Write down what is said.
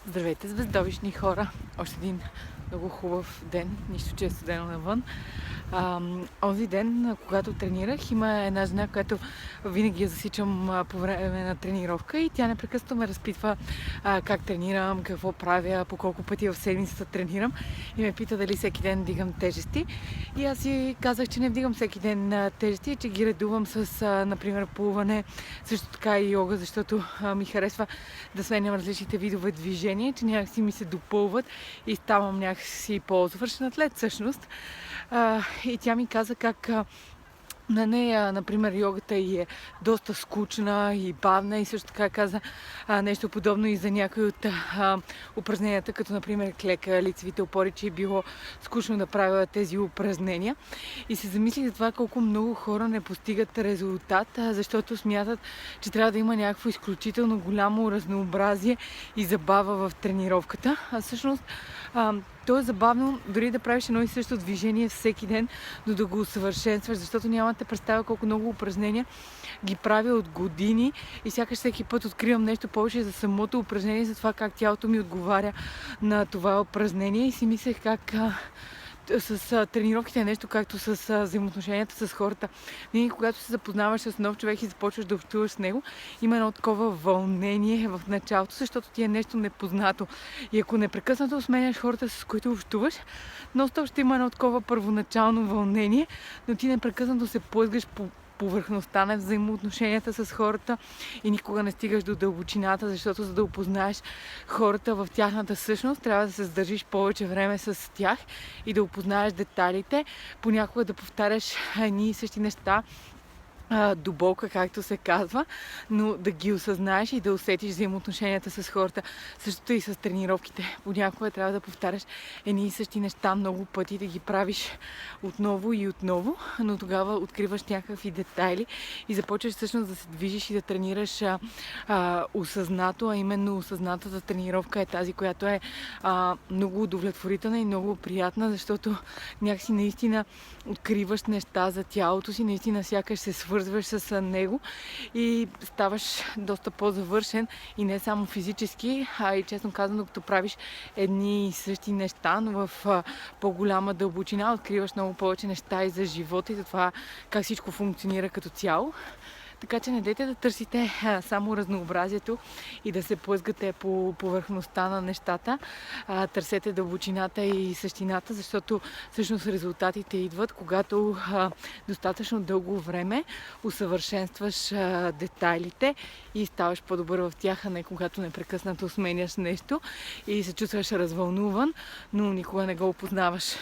Здравейте, звездовишни хора! Още един много хубав ден, нищо че е студено навън. Онзи ден, когато тренирах, има една жена, която винаги я засичам по време на тренировка и тя непрекъснато ме разпитва как тренирам, какво правя, по колко пъти в седмицата тренирам и ме пита дали всеки ден вдигам тежести. И аз си казах, че не вдигам всеки ден тежести, че ги редувам с, например, плуване, също така и йога, защото ми харесва да сменям различните видове движения, че някакси ми се допълват и ставам някакси по-завършен атлет всъщност. И тя ми каза как на нея, например, йогата ѝ е доста скучна и бавна и също така каза нещо подобно и за някои от упражненията, като например клека, лицевите опори, че е било скучно да правя тези упражнения. И се замислих за това колко много хора не постигат резултат, защото смятат, че трябва да има някакво изключително голямо разнообразие и забава в тренировката. А всъщност то е забавно дори да правиш едно и също движение всеки ден, но да го усъвършенстваш, защото нямате представа колко много упражнения ги правя от години и сякаш всеки път откривам нещо повече за самото упражнение, за това как тялото ми отговаря на това упражнение и си мислех как с тренировките е нещо както с взаимоотношенията с хората. Винаги, когато се запознаваш с нов човек и започваш да общуваш с него, има едно такова вълнение в началото, защото ти е нещо непознато. И ако непрекъснато сменяш хората, с които общуваш, ностоп ще има едно такова първоначално вълнение, но ти непрекъснато се плъзгаш по повърхността на взаимоотношенията с хората и никога не стигаш до дълбочината, защото за да опознаеш хората в тяхната същност, трябва да се задържиш повече време с тях и да опознаеш детайлите, понякога да повтаряш едни и същи неща до болка, както се казва, но да ги осъзнаеш и да усетиш взаимоотношенията с хората. Същото и с тренировките. Понякога трябва да повтаряш едни и същи неща много пъти, да ги правиш отново и отново, но тогава откриваш някакви детайли и започваш всъщност да се движиш и да тренираш осъзнато, а именно осъзнатата тренировка е тази, която е много удовлетворителна и много приятна, защото някакси наистина откриваш неща за тялото си, наистина сякаш се свързваш с него и ставаш доста по-завършен и не само физически, а и честно казано, като правиш едни и същи неща, но в по-голяма дълбочина откриваш много повече неща и за живота и за това как всичко функционира като цяло. Така че не дейте да търсите само разнообразието и да се плъзгате по повърхността на нещата. Търсете дълбочината и същината, защото всъщност резултатите идват, когато достатъчно дълго време усъвършенстваш детайлите и ставаш по-добър в тях, а не когато непрекъснато сменяш нещо и се чувстваш развълнуван, но никога не го опознаваш.